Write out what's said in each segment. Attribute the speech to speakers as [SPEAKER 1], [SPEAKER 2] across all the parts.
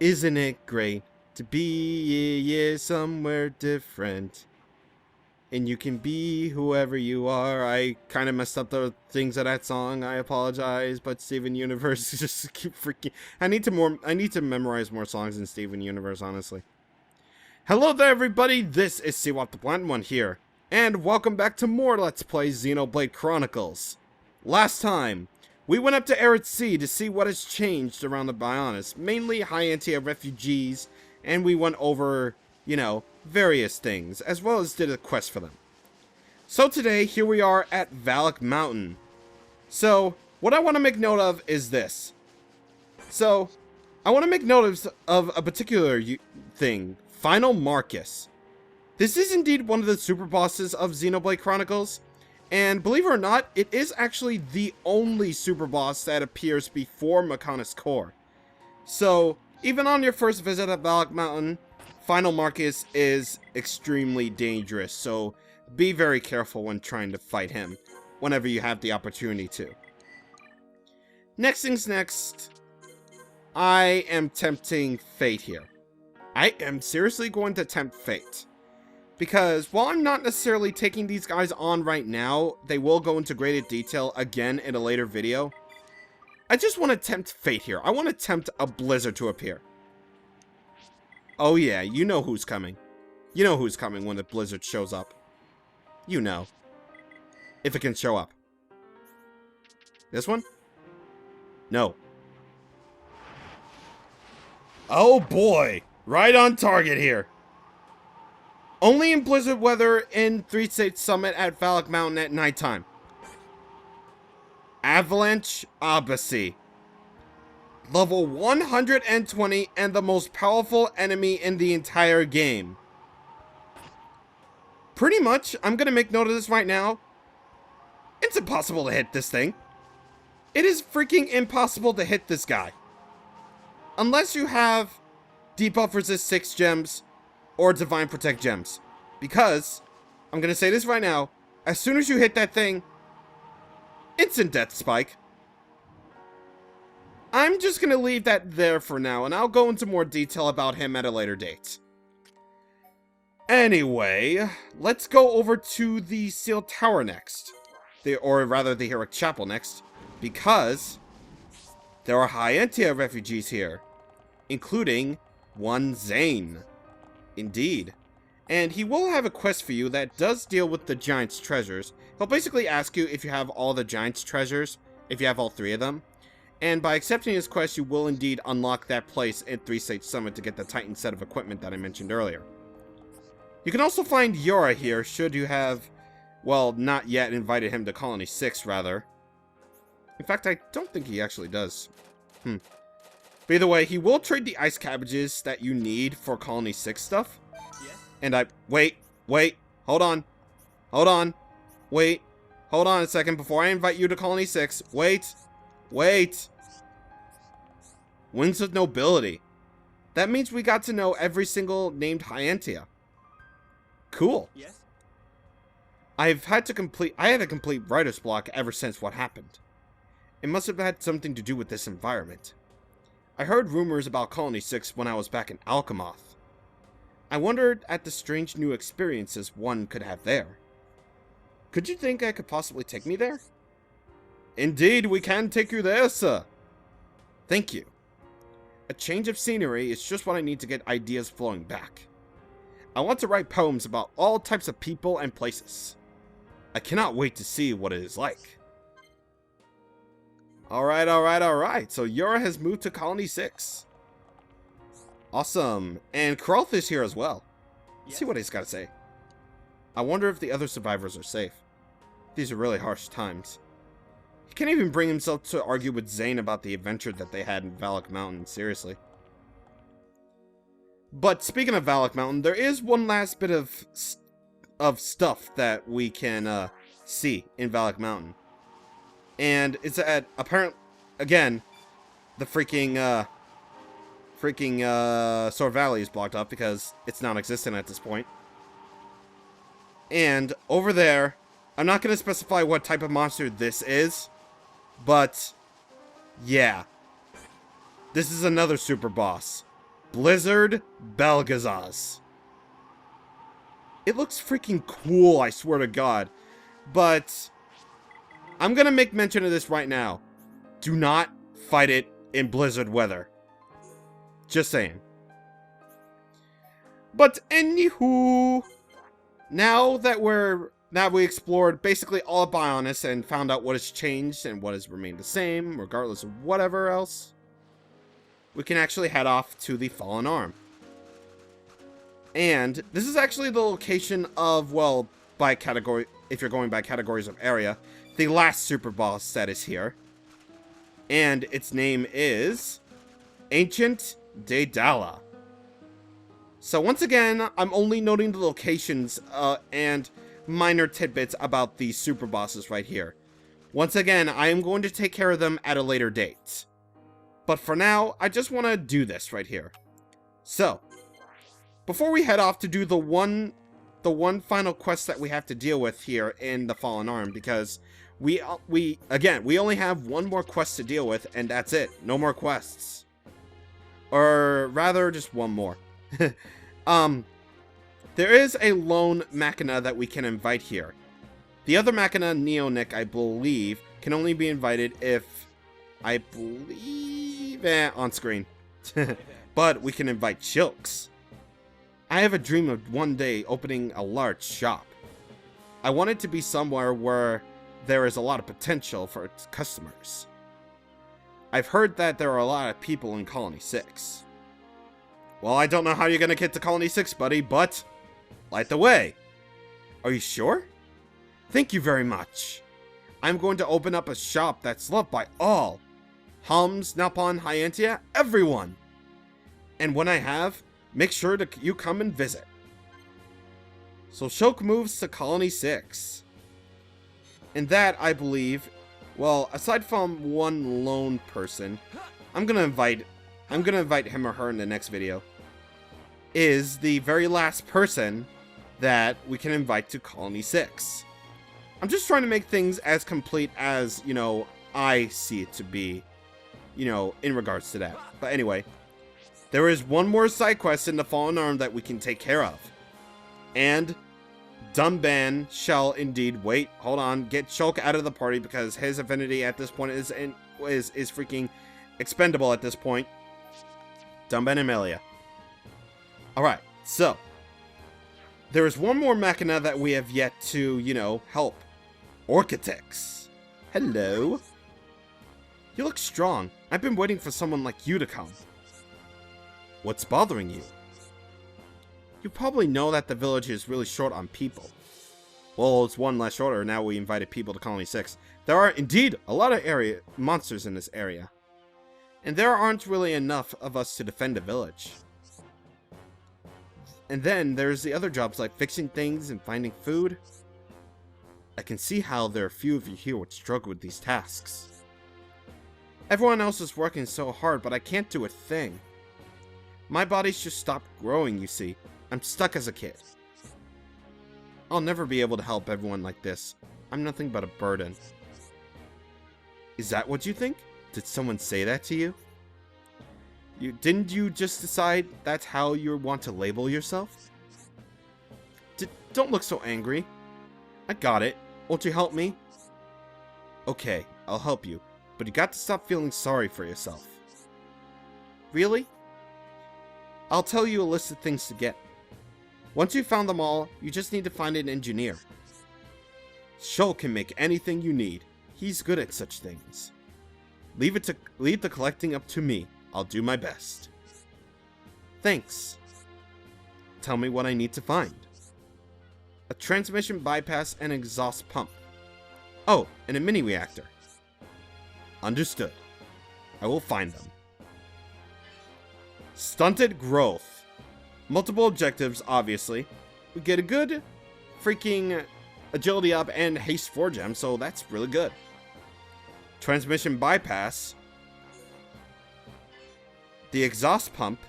[SPEAKER 1] Isn't it great to be somewhere different? And you can be whoever you are. I kind of messed up the things of that song. I apologize, but Steven Universe just keep freaking. I need to memorize more songs in Steven Universe, honestly. Hello there, everybody. This is CwapTheNintendin here, and welcome back to more Let's Play Xenoblade Chronicles. Last time, we went up to Arid Sea to see what has changed around the Bionis, mainly high anti-refugees, and we went over, you know, various things, as well as did a quest for them. So today, here we are at Valak Mountain. So, what I want to make note of is this. So, I want to make note of a particular thing, Final Marcus. This is indeed one of the super bosses of Xenoblade Chronicles, and believe it or not, it is actually the only super boss that appears before Machina's core. So, even on your first visit at Valak Mountain, Final Marcus is extremely dangerous, so be very careful when trying to fight him, whenever you have the opportunity to. Next things next, I am tempting fate here. I am seriously going to tempt fate. Because while I'm not necessarily taking these guys on right now, they will go into greater detail again in a later video. I just want to tempt fate here. I want to tempt a blizzard to appear. Oh yeah, you know who's coming. You know who's coming when the blizzard shows up. You know. If it can show up. This one? No. Oh boy! Right on target here. Only in blizzard weather in 3-State Summit at Valak Mountain at nighttime. Avalanche Abyssy. Level 120 and the most powerful enemy in the entire game. Pretty much, I'm gonna make note of this right now. It's impossible to hit this thing. It is freaking impossible to hit this guy. Unless you have Debuff Resist 6 gems or Divine Protect gems. Because, I'm gonna say this right now, as soon as you hit that thing, instant death spike. I'm just gonna leave that there for now, and I'll go into more detail about him at a later date. Anyway, let's go over to the Sealed Tower next. Or rather, the Heroic Chapel next. Because there are high Antia refugees here. Including one Zane. Indeed. And he will have a quest for you that does deal with the Giant's treasures. He'll basically ask you if you have all the Giant's treasures, if you have all 3 of them. And by accepting his quest, you will indeed unlock that place at 3-State Summit to get the Titan set of equipment that I mentioned earlier. You can also find Yora here, should you have, well, not yet invited him to Colony 6, rather. In fact, I don't think he actually does. But either way, he will trade the ice cabbages that you need for Colony 6 stuff. And wait, hold on, wait, hold on a second before I invite you to Colony 6. Wait. Wings of Nobility. That means we got to know every single named Hyantia. Cool. Yes. I had a complete writer's block ever since what happened. It must have had something to do with this environment. I heard rumors about Colony 6 when I was back in Alchemoth. I wondered at the strange new experiences one could have there. Could you think I could possibly take me there? Indeed, we can take you there, sir. Thank you. A change of scenery is just what I need to get ideas flowing back. I want to write poems about all types of people and places. I cannot wait to see what it is like. Alright. So Yora has moved to Colony 6. Awesome. And Krolth is here as well. Let's see what he's got to say. I wonder if the other survivors are safe. These are really harsh times. He can't even bring himself to argue with Zane about the adventure that they had in Valak Mountain, seriously. But speaking of Valak Mountain, there is one last bit of stuff that we can see in Valak Mountain. And it's at, apparently, again, the freaking Sword Valley is blocked up because it's non-existent at this point. And over there, I'm not going to specify what type of monster this is, but yeah, this is another super boss. Blizzard Belgazaz. It looks freaking cool, I swear to God. But I'm gonna make mention of this right now. Do not fight it in blizzard weather. Just saying. But anywho, now that we explored basically all of Bionis and found out what has changed and what has remained the same, regardless of whatever else, we can actually head off to the Fallen Arm. And this is actually the location of, well, by category, if you're going by categories of area, the last super boss that is here. And its name is Ancient Daedala. So once again, I'm only noting the locations and minor tidbits about these super bosses right here. Once again, I am going to take care of them at a later date. But for now, I just want to do this right here. So, before we head off to do the one final quest that we have to deal with here in the Fallen Arm, because we only have one more quest to deal with, and that's it. No more quests. Or rather, just one more. There is a lone Machina that we can invite here. The other Machina, Neonic, I believe, can only be invited if, I believe, on screen. But we can invite Chilks. I have a dream of one day opening a large shop. I want it to be somewhere where there is a lot of potential for its customers. I've heard that there are a lot of people in Colony 6. Well, I don't know how you're gonna get to Colony 6, buddy, but light the way. Are you sure? Thank you very much. I'm going to open up a shop that's loved by all. Hums, Napon, Hyantia, everyone. And when I have, make sure you come and visit. So Shulk moves to Colony 6. And that, I believe, well, aside from one lone person, I'm gonna invite him or her in the next video, is the very last person that we can invite to Colony 6. I'm just trying to make things as complete as, you know, I see it to be, you know, in regards to that. But anyway, there is one more side quest in the Fallen Arm that we can take care of. And Dumban shall indeed wait. Hold on, get Shulk out of the party because his affinity at this point is freaking expendable at this point. Dumban and Melia. Alright, so there is one more Machina that we have yet to, you know, help. Orchitects. Hello. You look strong. I've been waiting for someone like you to come. What's bothering you? You probably know that the village is really short on people. Well, it's one less shorter now we invited people to Colony 6. There are indeed a lot of monsters in this area. And there aren't really enough of us to defend a village. And then there's the other jobs like fixing things and finding food. I can see how there are few of you here would struggle with these tasks. Everyone else is working so hard, but I can't do a thing. My body's just stopped growing, you see. I'm stuck as a kid. I'll never be able to help everyone like this. I'm nothing but a burden. Is that what you think? Did someone say that to you? Didn't you just decide that's how you want to label yourself? Don't look so angry. I got it. Won't you help me? Okay, I'll help you. But you got to stop feeling sorry for yourself. Really? I'll tell you a list of things to get. Once you've found them all, you just need to find an engineer. Shul can make anything you need. He's good at such things. Leave the collecting up to me. I'll do my best. Thanks. Tell me what I need to find. A transmission bypass and exhaust pump. Oh, and a mini reactor. Understood. I will find them. Stunted growth. Multiple objectives, obviously. We get a good freaking agility up and haste 4 gems, so that's really good. Transmission bypass. The exhaust pump.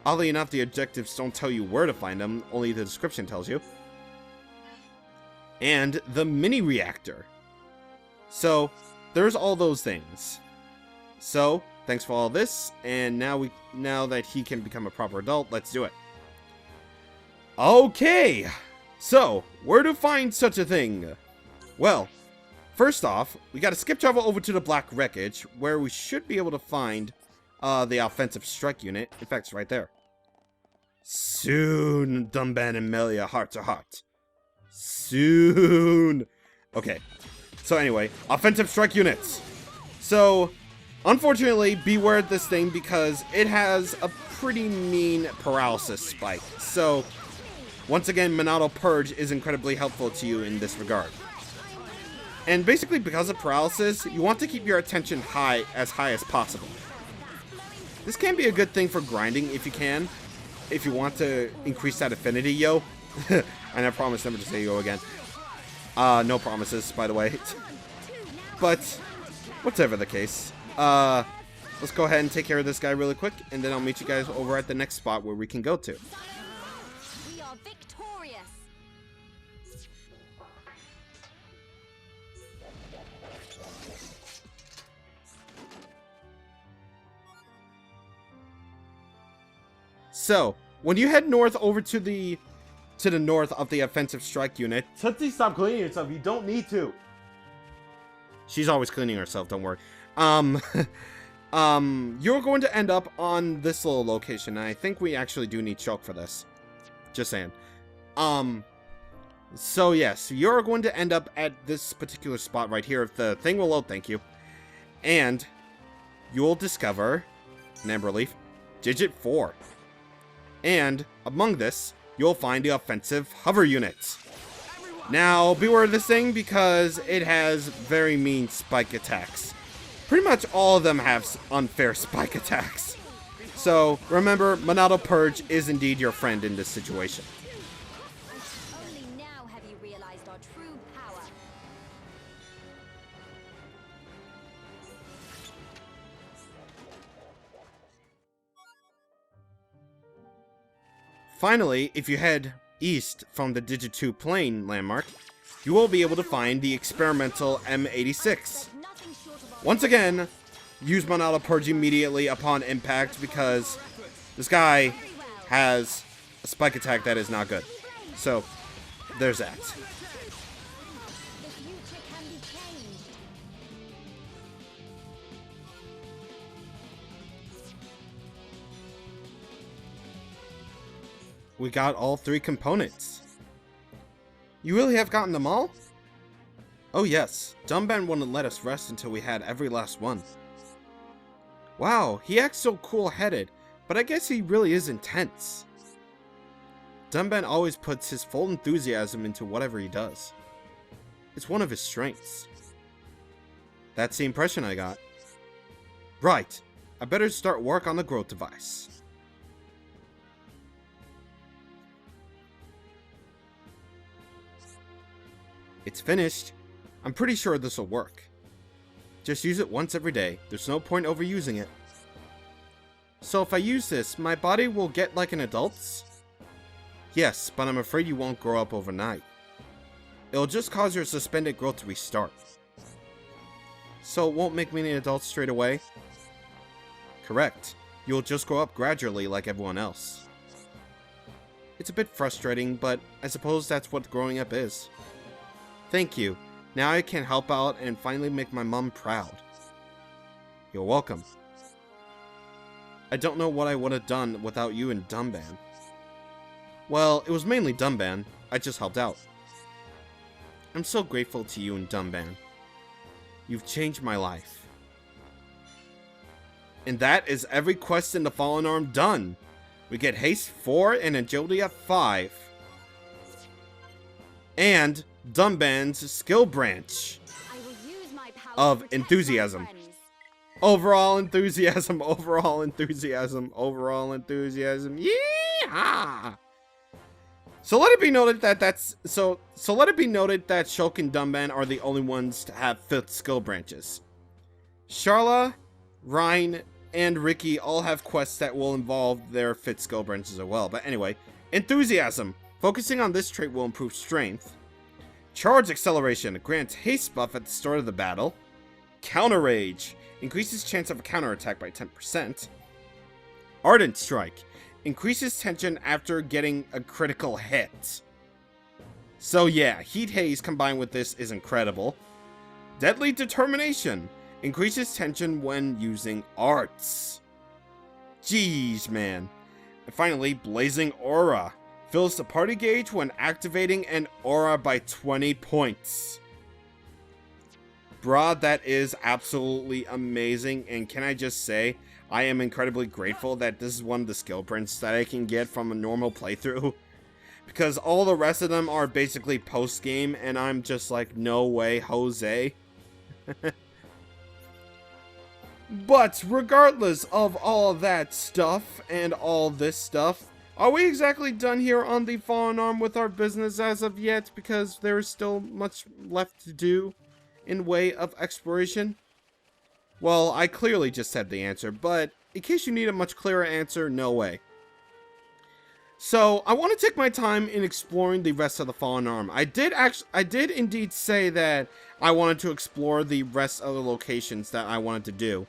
[SPEAKER 1] Oddly enough, the objectives don't tell you where to find them, only the description tells you. And the mini reactor. So, there's all those things. So, Thanks for all this, and now that he can become a proper adult, let's do it. Okay, so where to find such a thing? Well, first off, we gotta skip travel over to the Black Wreckage, where we should be able to find the offensive strike unit. In fact, it's right there. Soon, Dunban and Melia, heart to heart. Soon. Okay, so anyway, offensive strike units. So, unfortunately, beware this thing because it has a pretty mean paralysis spike. So, once again, Monado Purge is incredibly helpful to you in this regard. And basically, because of paralysis, you want to keep your attention high as possible. This can be a good thing for grinding if you can. If you want to increase that affinity, yo. And I promise never to say yo again. No promises, by the way. But, whatever the case. Let's go ahead and take care of this guy really quick, and then I'll meet you guys over at the next spot where we can go to.
[SPEAKER 2] We are victorious.
[SPEAKER 1] So, when you head north over to the north of the offensive strike unit, Tootsie, stop cleaning yourself. You don't need to. She's always cleaning herself. Don't worry. You're going to end up on this little location, and I think we actually do need choke for this. Just saying. So yes, you're going to end up at this particular spot right here. If the thing will load, thank you. And you'll discover an Amber Leaf, Digit 4. And among this, you'll find the offensive hover unit. Now, beware of this thing because it has very mean spike attacks. Pretty much all of them have unfair spike attacks. So, remember, Monado Purge is indeed your friend in this situation.
[SPEAKER 2] Only now have you realized our true power.
[SPEAKER 1] Finally, if you head east from the Digit 2 plane landmark, you will be able to find the experimental M86. Once again, use Monado Purge immediately upon impact because this guy has a spike attack that is not good. So, there's that.
[SPEAKER 2] The future can be changed.
[SPEAKER 1] We got all 3 components. You really have gotten them all? Oh yes, Dunban wouldn't let us rest until we had every last one. Wow, he acts so cool-headed, but I guess he really is intense. Dunban always puts his full enthusiasm into whatever he does. It's one of his strengths. That's the impression I got. Right, I better start work on the growth device. It's finished. I'm pretty sure this will work. Just use it once every day. There's no point overusing it. So if I use this, my body will get like an adult's? Yes, but I'm afraid you won't grow up overnight. It'll just cause your suspended growth to restart. So it won't make me an adult straight away? Correct. You'll just grow up gradually like everyone else. It's a bit frustrating, but I suppose that's what growing up is. Thank you. Now I can help out and finally make my mom proud. You're welcome. I don't know what I would have done without you and Dunban. Well, it was mainly Dunban. I just helped out. I'm so grateful to you and Dunban. You've changed my life. And that is every quest in the Fallen Arm done. We get Haste 4 and Agility at 5. And Dunban's skill branch
[SPEAKER 2] I will use my power
[SPEAKER 1] of
[SPEAKER 2] to protect my
[SPEAKER 1] enthusiasm.
[SPEAKER 2] friends.
[SPEAKER 1] Overall enthusiasm, overall enthusiasm, overall enthusiasm. Yeah. So let it be noted that let it be noted that Shulk and Dunban are the only ones to have 5th skill branches. Sharla, Ryan, and Ricky all have quests that will involve their 5th skill branches as well. But anyway, enthusiasm. Focusing on this trait will improve strength. Charge acceleration grants haste buff at the start of the battle. Counter rage increases chance of a counterattack by 10%. Ardent Strike, increases tension after getting a critical hit. So yeah, Heat Haze combined with this is incredible. Deadly Determination, increases tension when using arts. Jeez, man. And finally, Blazing Aura, fills the party gauge when activating an aura by 20 points. Bruh, that is absolutely amazing, and can I just say, I am incredibly grateful that this is one of the skill prints that I can get from a normal playthrough. Because all the rest of them are basically post-game, and I'm just like, no way, Jose. But regardless of all that stuff and all this stuff, are we exactly done here on the Fallen Arm with our business as of yet? Because there is still much left to do in way of exploration? Well, I clearly just said the answer, but in case you need a much clearer answer, no way. So, I want to take my time in exploring the rest of the Fallen Arm. I did indeed say that I wanted to explore the rest of the locations that I wanted to do.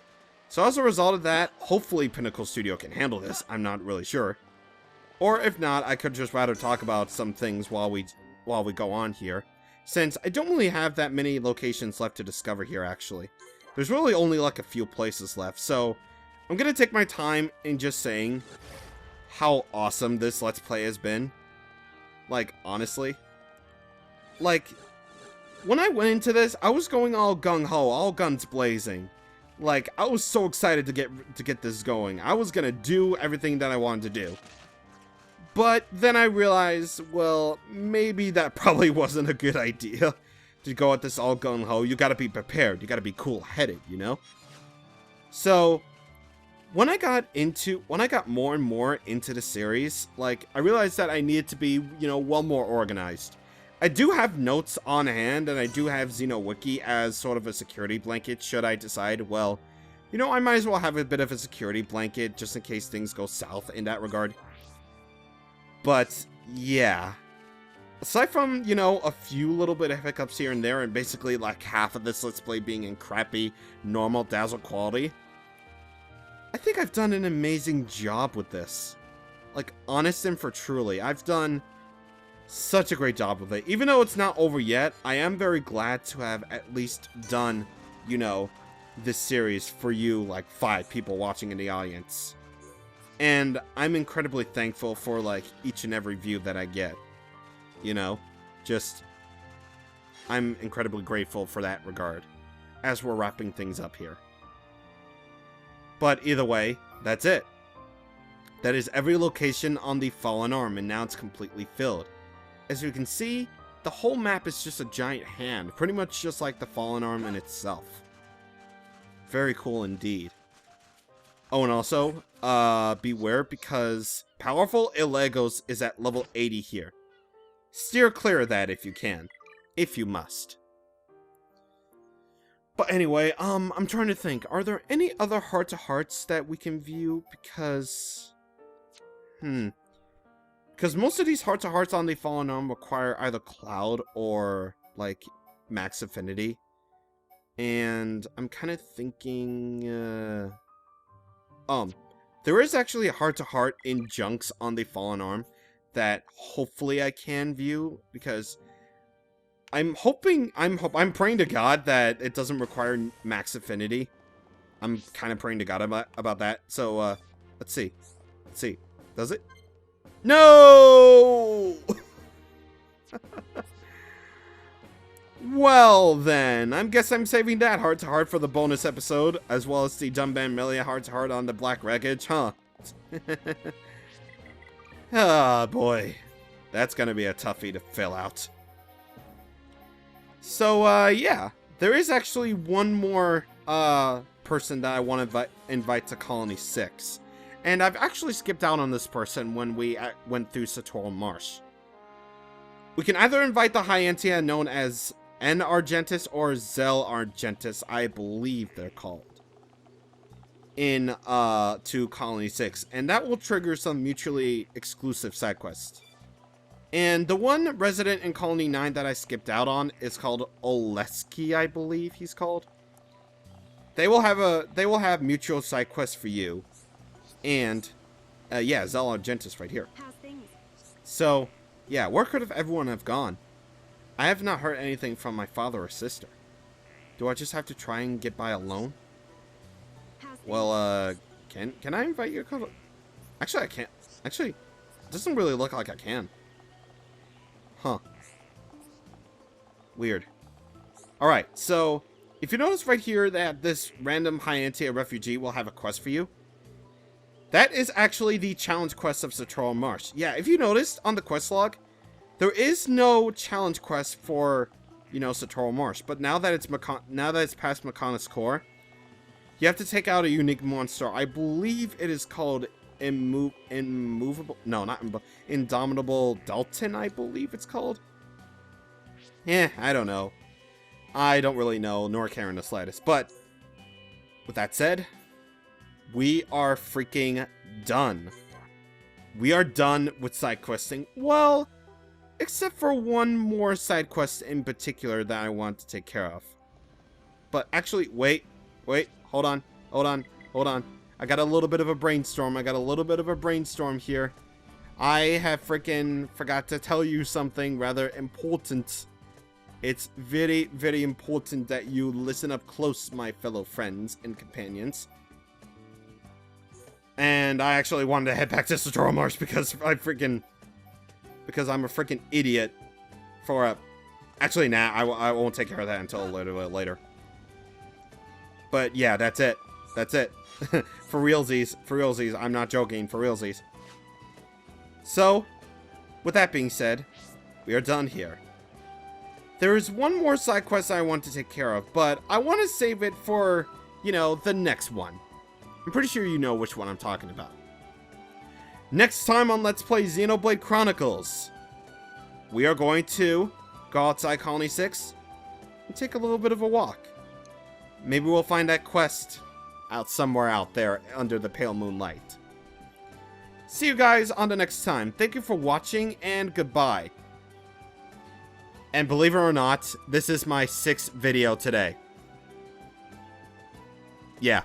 [SPEAKER 1] So as a result of that, hopefully Pinnacle Studio can handle this. I'm not really sure. Or if not, I could just rather talk about some things while we go on here, since I don't really have that many locations left to discover here, actually. There's really only like a few places left, so I'm gonna take my time in just saying how awesome this Let's Play has been. Like, honestly. Like, when I went into this, I was going all gung-ho, all guns blazing. Like, I was so excited to get this going. I was gonna do everything that I wanted to do. But then I realized, well, maybe that probably wasn't a good idea to go at this all gung-ho. You gotta be prepared. You gotta be cool-headed, you know? So, when I got more and more into the series, like, I realized that I needed to be, you know, well more organized. I do have notes on hand, and I do have XenoWiki as sort of a security blanket should I decide, well, you know, I might as well have a bit of a security blanket just in case things go south in that regard. But, yeah. Aside from, you know, a few little bit of hiccups here and there, and basically like half of this Let's Play being in crappy, normal dazzle quality, I think I've done an amazing job with this. Like, honest and for truly, I've done such a great job with it. Even though it's not over yet, I am very glad to have at least done, you know, this series for you, like 5 people watching in the audience. And I'm incredibly thankful for, like, each and every view that I get. You know? Just, I'm incredibly grateful for that regard, as we're wrapping things up here. But either way, that's it. That is every location on the Fallen Arm, and now it's completely filled. As you can see, the whole map is just a giant hand, pretty much just like the Fallen Arm in itself. Very cool indeed. Oh, and also, beware because Powerful Illegos is at level 80 here. Steer clear of that if you can. If you must. But anyway, I'm trying to think. Are there any other heart-to-hearts that we can view? Because... Because most of these heart-to-hearts on the Fallen Arm require either Cloud or, like, Max Affinity. And I'm kind of thinking, there is actually a heart-to-heart in Junks on the Fallen Arm that hopefully I can view, because I'm praying to God that it doesn't require Max Affinity. I'm kind of praying to God about that. So, let's see. Let's see. Does it? No! Well, then. I guess I'm saving that heart-to-heart for the bonus episode, as well as the Dunban Melia heart-to-heart on the Black Wreckage, huh? Ah, boy. That's gonna be a toughie to fill out. So, yeah. There is actually one more, person that I want to invite to Colony 6. And I've actually skipped out on this person when we went through Satoral Marsh. We can either invite the Hyantia known as N. Argentis or Zell Argentis, I believe they're called, in, to Colony 6. And that will trigger some mutually exclusive side quests. And the one resident in Colony 9 that I skipped out on is called Oleski, I believe he's called. they will have mutual side quests for you, and yeah, Zella and Gentis right here.
[SPEAKER 2] How's things?
[SPEAKER 1] So yeah, where could everyone have gone? I have not heard anything from my father or sister. Do I just have to try and get by alone?
[SPEAKER 2] How's things?
[SPEAKER 1] Well, can I invite you to come? Actually, I can't. Actually, it doesn't really look like I can. Huh. Weird. Alright, so if you notice right here that this random Hyantia refugee will have a quest for you, that is actually the challenge quest of Satoral Marsh. Yeah, if you noticed on the quest log, there is no challenge quest for, you know, Satoral Marsh. But now that it's past Machina's core, you have to take out a unique monster. I believe it is called Indomitable Dalton, I believe it's called. I don't know. I don't really know, nor care in the slightest. But with that said, we are freaking done. We are done with side questing. Well, except for one more side quest in particular that I want to take care of. But actually, wait, hold on. I got a little bit of a brainstorm. Here. I have freaking forgot to tell you something rather important. It's very, very important that you listen up close, my fellow friends and companions. And I actually wanted to head back to Satoral Marsh because I'm a freaking idiot for a... Actually, nah, I won't take care of that until a little bit later. But yeah, that's it. For realsies, I'm not joking, for realsies. So, with that being said, we are done here. There is one more side quest I want to take care of, but I want to save it for, you know, the next one. I'm pretty sure you know which one I'm talking about. Next time on Let's Play Xenoblade Chronicles, we are going to go outside Colony 6 and take a little bit of a walk. Maybe we'll find that quest out somewhere out there under the pale moonlight. See you guys on the next time. Thank you for watching, and goodbye. And believe it or not, this is my 6th video today. Yeah.